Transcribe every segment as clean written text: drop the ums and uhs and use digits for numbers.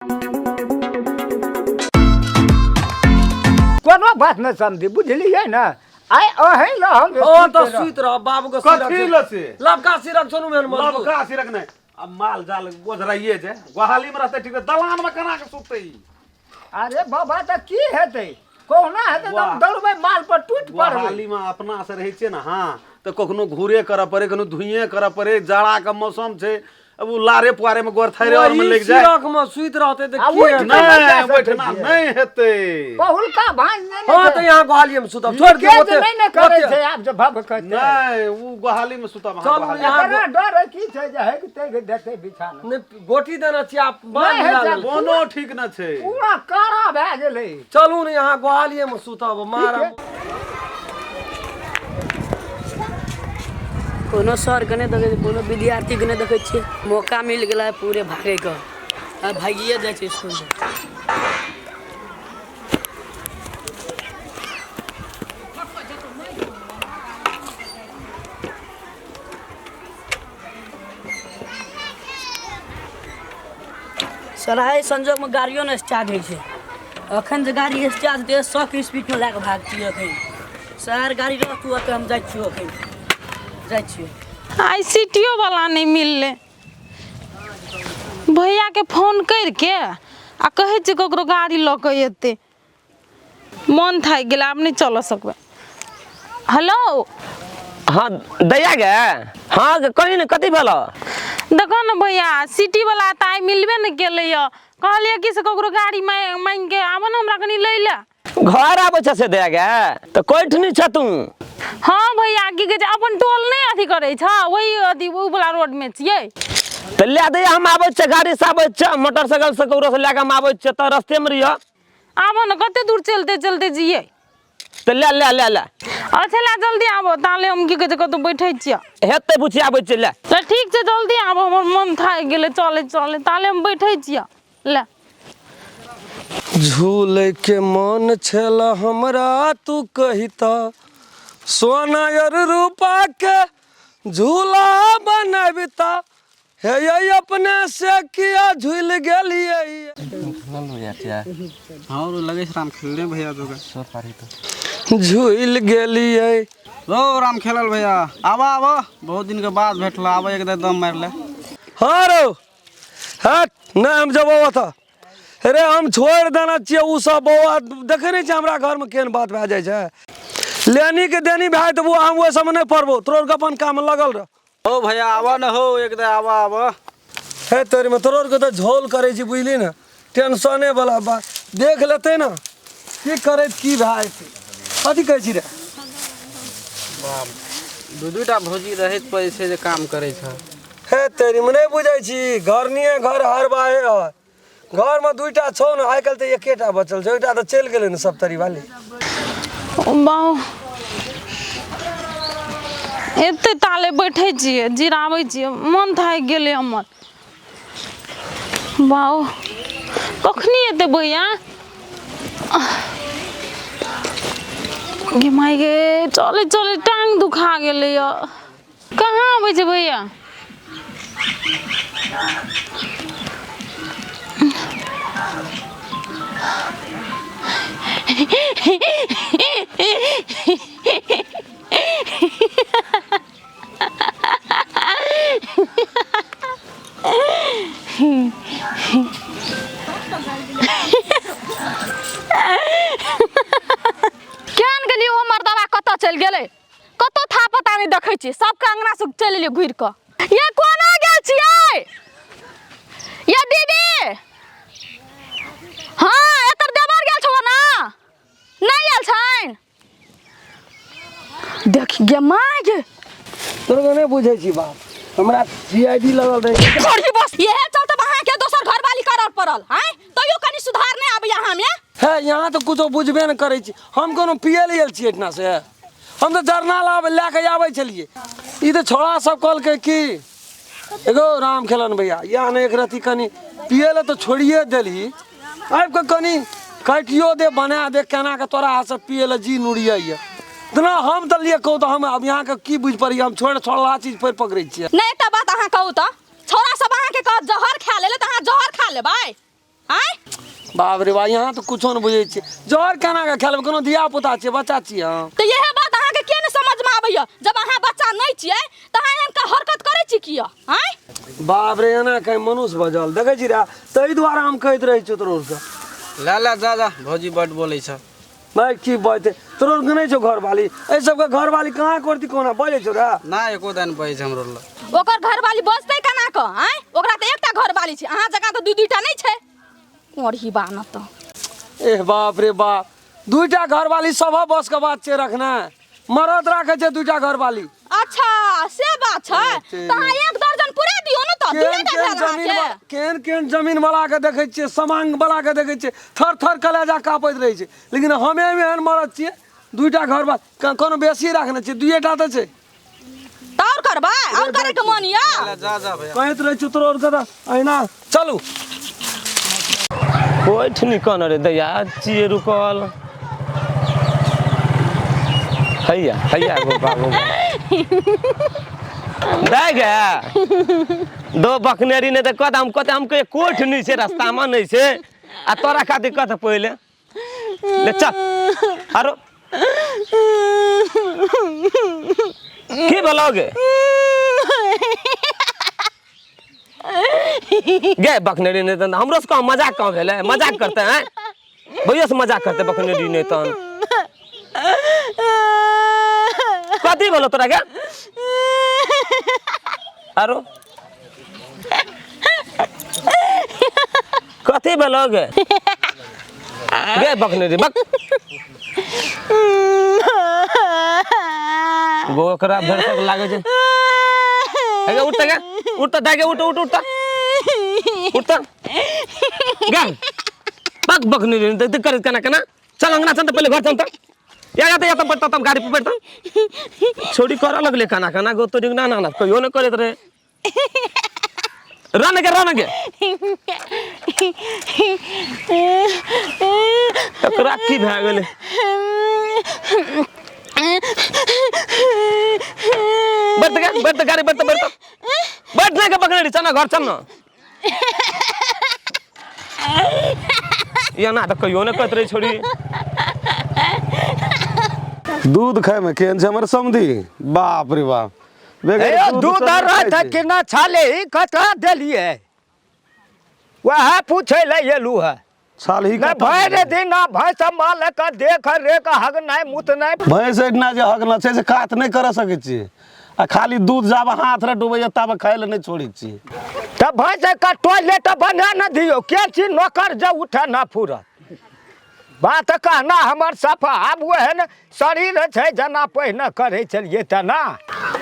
कोनो बात न समझी बुझलिए ना आय ओहे ल हम ओ तो सुइत रह बाबू के कथी लसे लबका सिरक सोनू में मत लबका सिरक नहीं अब माल जाल बोझराइए जे गोहाली में रहते ठीक है दलान में कना के सुतते ही अरे बाबा त की हेतै कोना हेतै त दौड़बै माल पर टूट पड़बै गोहाली में अपना से रहै छै ना हां तो कखनो घूरे कर पड़े कखनो धुइए कर पड़े जाड़ा का मौसम छै अब वो लारे पुआरे में गोर थैरे और में लग जाए सिरक में सुइत रहते त की नहीं बैठना नहीं हेते बहुल का भांज नहीं हां तो यहां गोहाली में सुतब छोड़ दे ओते नहीं न करे छै आप जब भब कहते नहीं वो गोहाली में सुतब चल यहां डर है की छै जे है कि ते देते बिछाना नहीं गोटी देना चाहिए आप बांध कोनो ठीक न छै पूरा काड़ा भए गेलै चलू ने यहां गोहाली में सुतब मारा कोनो सर के नहीं देखे कोनो विद्यार्थी के नहीं देखे छे मौका मिल गया है पूरे भागे का अब भागिए जाए छे स्कूल से सराय संजोग में गाड़ियों ने स्टार्ट है छे अखन जे गाड़ी स्टार्ट दे 100 की स्पीड में लाके भागती अखन सर गाड़ी रह तू अखन हम जाय छियो अखन आई सीटियो वाला नहीं मिलले भैया के फोन करके आ कहे छ ककरो गाड़ी ल के एते मन थाक गेल आब नहीं चल सकबे हेलो हाँ दैया गे हाँ कहीं न कथी भेल देखो न भैया सिटी वाला त आई मिलबे न केले य कहलिए कि से ककरो गाड़ी मांग के आब न हमरा कनी ले ले घर आबै छ से दैया गे त कोठनी छ तू हाँ भैया की कहे अपन टोल नहीं अथी करे छ वही अथी वो वाला रोड में छिए त ले दे हम आबै छ गाड़ी से आबै छ मोटरसाइकिल से ककरो से लेके हम आबै छ त रास्ते में रहियो आबो न कते दूर चलते चलते जिए त ले ले ले ले अच्छा ला जल्दी आबो ताले हम की कहे कतो बैठे छिए हेते बुझी आबै छ ले त ठीक छै जल्दी आबो हमर मन थाक गेले चले चले ताले हम बैठे छिए ले झूले के मन छला हमरा तू कहिता सोना और रूपा के झूला बनाबिता हे ये अपने से किया झूल गेलिए हां रो लगे राम खेलने भैया जोगा सो पारी तो झूल गेलिए लो राम खेलल भैया आवा आवा बहुत दिन के बाद भेटला आवा एक दम मार ले हां रो हट ना हम जब था अरे हम छोड़ देना चाहिए उ सब बौआ देखे नहीं छै हमरा घर में केन बात भए जाय छै लेनी के देनी भाई तो वो हम वो सब नहीं पड़बो तोर के अपन काम लगल रह ओ भैया आवा न हो एकदम आवा आवा हे तोरी में तोर के तो झोल करे छी बुझली ना टेंशने वाला बात देख लेते ना की करे की भाई कथी कहै छी रे दू-दूटा भौजी रहत पर से जे काम करे छ हे तोरी में नहीं बुझै छी घर निये घर हरबाहे है घर में दुईटा छौ न आइ काल त एकेटा बचल छै ओटा त चल गेलै न सब तरी वाली बाऊ एते ताले बैठे छिए जिराबै छिए मन थाक गेले हमर बाऊ कखनी एते भैया गे माय गे चले चले टांग दुखा गेले य कहाँ आबै छै भैया केहन गेली ओ मर्दवा कत चल गेले कतो था पता नहीं देखे छी सबके अंगना से चल एलिए घुर क ये कोना गेल छियै ये दीदी हां एकर देवर गेल छौ ना नहीं आयल छैन देख गे माय गे तोर के नहीं बुझै छी बात हमरा सीआईडी लगल रहे छोड़ी बस ये चलते वहां के दोसर घरवाली करल पड़ल हैं तइयो कनी सुधार नहीं आबे यहां में है यहाँ तो कुछ बुझबे न करे छी हम कोनो पिए लेल छी इतना से हम तो जरना लावे लेके आबै छलिए ई तो छोड़ा सब कल के की एगो राम खेलन भैया यहाँ ने एक रति कनी पिए ले तो छोड़िए देली आब के कनी काटियो दे बना दे केना के तोरा से पिए ले जी नुड़िए इतना हम तो लिए कहू तो हम अब यहाँ के की बुझ पड़ी हम छोड़ा चीज पर पकड़े छिए नहीं त बात अहाँ कहू त छोरा सब अहाँ के कह जहर खा ले त अहाँ जहर खा लेबै आय बाप रे बा यहाँ तो कुछो नहीं बुझे छे जहर केना के खेलब कोनो धिया पुता छे बच्चा छी हम तो यह बात अहाँ के के न समझ में आबैया जब अहाँ बच्चा नहीं छियै त अहाँ एहन का हरकत करे छी किया आय बाप रे एना कहीं मनुष्य बजल देखे छी रे तई द्वारा हम कहत रही छी तोर से ला जा जा भौजी बड बोलै छ भाई की बात तोर के नहीं छो घर वाली ए सब के घर वाली कहां करती कोना बजे छो रे ना एको दिन बजै छ हमरो ल ओकर घरवाली बजतै केना क आय ओकरा त एकटा घरवाली छै अहाँ जगह त दुईटा नहीं छै कोढ़ी बान त ए बाप रे बाप दुईटा घर वाली सब बस के बात छे रखना मरद राखे छे दुईटा घर वाली अच्छा से बात छै त अहाँ एक दर्जन पूरा दियो न त दुईटा भेल अहाँ के केन जमीन वाला के देखे छे समांग वाला के देखे छे थर थर कलेजा कापैत रही छे लेकिन हमे एहन मरद छिए दुईटा घर वाली कोनो बेसी राखने छे दुईटा त छे त और करबा और करे के मन या जा भैया कहत रही छु तोर कदा अहिना चलू ओठनी कन रे दैया चिए रुकल हैया गो बाबू दाय गे दो बकनेरी ने त कदम हमके कोठ नहीं से रास्ता में नहीं से आ तोरा खातिर कत पहिले ले चल आरो की बोलोगे गे बकनेरी ने त हमरो से मजाक कहाँ भेले मजाक करते हैं भैया से मजाक करते बकनेरी ने त कथी बोलो तोरा के आरो कथी बोलोगे गे बकनेरी बक गोकरा भरसक लागे छे गे उठ गे उठ दागे उठ गे बक बकनेरी त कर कना चल अंगना चल पहले घर चल त या तो पड़ता तब गाड़ी पे बैठता छोड़ी कर लगले खाना गो तो ना ना कहियो न करे रे रन के एकरा की भ गेले बैठ गाड़ी बैठने के पकड़ी चल घर चल ना या ना तो कहियो न कहत रे छोड़ी दूध खाए में केन छे हमर समधी बाप रे बाप दूध रह कि ना छाले ही कथा देलिए वह पूछे ले एलू है छाल ही ना भर दिन ना भैंस माल का देख रे का हग नहीं मुत नहीं भैंस एना जे हक न छै से काट नहीं कर सके छी आ खाली दूध जाब हाथ रे डूबे तब खाए ले नहीं छोड़ी छी तब भैंस का टॉयलेट बना न दियो के चीज नौकर जो उठा ना फूरत बात कहना हमर सफा अब वह शरीर छै जना पहिने करे चलिए त ना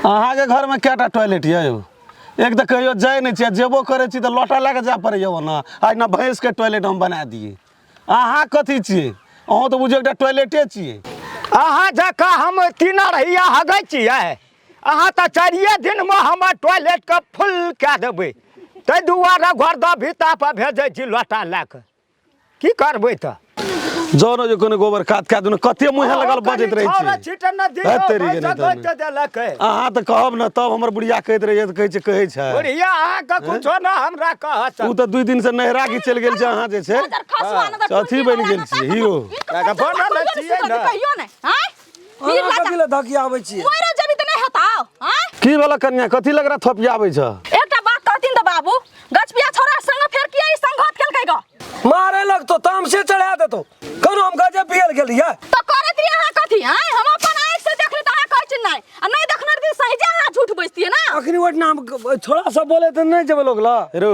अहाँ के घर में केटा टॉयलेट है यो एक तो कहियो जाए नहीं छी जेबो करे छी त लोटा लेके जा पड़े यो ना आज ना भैंस के टॉयलेट हम बना दिए अहाँ कथी छी अहाँ तो बुझे एकटा टॉयलेटे छी अहाँ जका हम तीना रहिया हगै छियै अहाँ त चारिये दिन में हमर टॉयलेट के फुल कए देबै तै दुआरे घर द भीता पर भेजै छी लोटा लेके की करबै त जौन जो कोनो गोबर खाद न कते मुँह लगल बजैत रहे छी तेरी के नहीं अहाँ तो कहब न तब हमर बुढ़िया कहत रहे कहै छै बुढ़िया अहाँ के कुछो न हमरा कहत उ तो 2 दिन से नहरा के चल गेल छै अहाँ जे छै अथी बन गेल छी हियो बनल छियै न कहियो नै हां वीर राजा कथी ले धकी आबै छी मोरो जबी त नहीं हताओ हां की बोला कन्या कथी लग रहा थपियाबै छ एकटा बात कहथिन त बाबू गछपिया छोरा संग फेर किया ई संगत केलकै ग मारे लगतो तामसे चढ़ा देतो कनो हम गजे पियल गेलिए तो करत रही अहाँ कथी हैं हम अपन आँख से देखली त अहाँ कहै छी नहीं आ नहीं देखने रही सही जे अहाँ झूठ बजतिए ना अखनी वट नाम छोड़ा सब बोले त नहीं जब लोग ला रो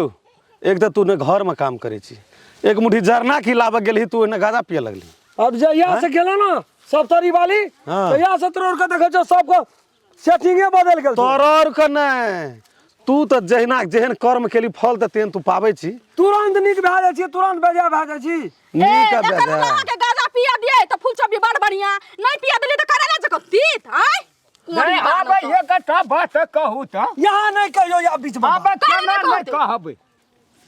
एक तो तू ने घर में काम करे छी एक मुट्ठी जरना की लाबे गेलही तू ने गाजा पिए लगली अब जे यहाँ से गेलो ना सब तरी वाली तो यहाँ से तोर के देखे छो सबको सेटिंगे बदल गेल तोर के नहीं तू तो जहिना जेहन कर्म केली फल त तेन तू पाबै छी तुरंत निक भए जाइ छी तुरंत बेजा भए जाइ छी नीक देखन बेजा लगा के गाजा पिया दिए त फूल चबी बड़ बढ़िया नहीं पिया देली त करे ना जक तीत हैं नहीं आबे एक कटा बात कहू त यहाँ नहीं कहियो या बीच में आबे केना नहीं कहबै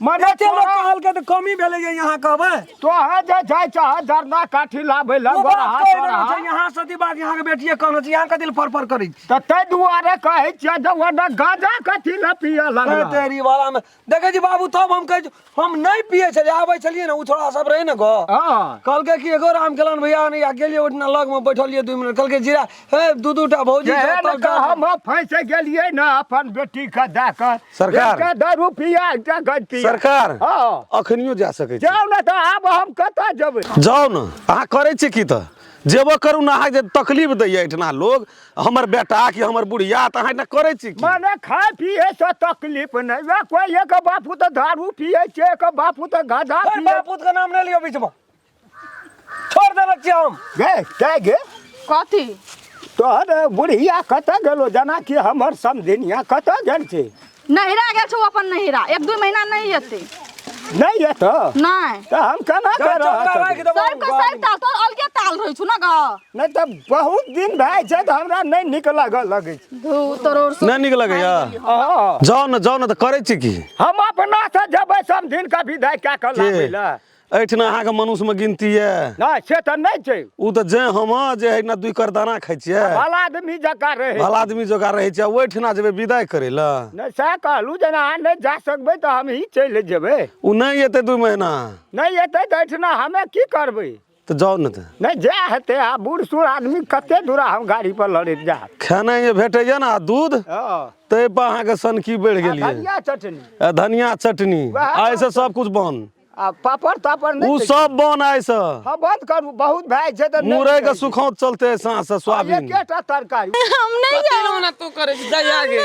मने एते लोग तोरा कहल के तो कमी भेलै जे यहाँ कहबै तो जे जाइ चाह जरना काठी लाबै लग वो बात हाथ कहि पर रहल छै हाथ। यहाँ सती बात यहाँ के बेटिए कहने छै यहाँ कथि फर करै छी तऽ ताहि दुआरे कहै छियै जे ओना गांजा कथी लए पिए ए लगल तेरी वाला में देखे जी बाबू तब हम कहे हम नहीं पिए छले आबै छलिए ना उ थोड़ा सब रहे ना गो हाँ कहल के कि एगो राम खेलन भैया नहीं आ गेलिए ओठना लग में बैठलिए 2 मिनट कहल के जीरा हे दू टा भौजी जेहन सब का हम फंस गेलियै ना अपन बेटी के दए कऽ सरकार। एकटा दारू पिया एकटा गज पिया सरकार हाँ अखनियो जा सकै छी जाउ ने तऽ आब हम कतऽ जेबै जाउ न अहाँ करै छी की तऽ जेबो करू ना अहाँ जे तकलीफ दैया एहिठिना लोग हमर बेटा कि हमर बुढ़िया तऽ अहाँ एहिठिना करै छी की मने खाय पिए से तकलीफ नहीं वह कोई एक बापू तो दारू पिए छै एक बापू तो गांजा ए, पिए बापूत का नाम नहीं लियो बीच में छोड़ देलक छी हम गे गे कथी तोहर बुढ़िया कतऽ गेलो जेना कि हमर समधिनिया कतऽ गेल छै नहिरा गेल छौ अपन नहिरा 1-2 महीना नहीं एते नहीं ये तो नहीं तऽ हम केना कर राखि देबो सर को सर ताल तो अलगे ताल रहै छु ना ग नहीं तऽ बहुत दिन भए छै तऽ हमरा नहीं नीक लगै छै धू तोरोर नहि नीक लगैया हाँ जाउ न तऽ करै छी की हम अपना से जेबै समधिन के विदाई कए कऽ लाबै लए एहिठिना अहाँके मनुष्यमे गिनती यऽ नहीं से तऽ नहीं छै उ तऽ जे हम जे एहिना 2 करदाना खाइ छियै भला आदमी जकाँ रहै भला आदमी जकाँ रहै छै ओहिठिना जेबै विदाई करै लए नहीं सएह कहलहुँ जेना अहाँ नहीं जा सकबै तऽ हम ही चलि जेबै उ नहि एतै 2 महीना नहीं एतै तऽ एहिठिना हमे की करबै तऽ जाउ न तऽ नहीं जा हेतै आ बूढ़ सूढ़ आदमी कते दूरा हम गाड़ी पर लड़ैत जा खेनाइ जे भेटैया ने दूध हाँ ताहि पर अहाँके सनकी बढ़ि गेलियै धनिया चटनी आ धनिया चटनी वएह आइसँ सब कुछ बन आ पापड़ तापड़ उ नहीं सब बन आइसँ हाँ बंद करू बहुत भए छै तऽ नहीं मुरई के खाइ छी। सुखौत चलते साँझ सोयाबीन एकेटा तरकारी हम नहीं जाओ ना तू करे छी जाई आगे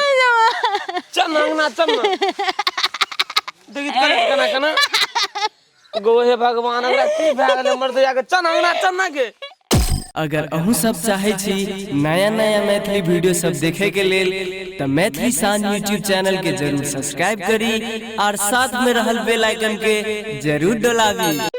चल अंगना चल ना देखि करे कना कना गो हे भगवान हमरा की भए गेल हमर दया के चल अंगना चल ना के अगर अहूँ सब चाहे छी नया नया मैथिली वीडियो सब देखे के लेल तो मैथिली साँझ यूट्यूब चैनल के जरूर सब्सक्राइब करी और साथ में रहल बेल आइकन के जरूर दबावी।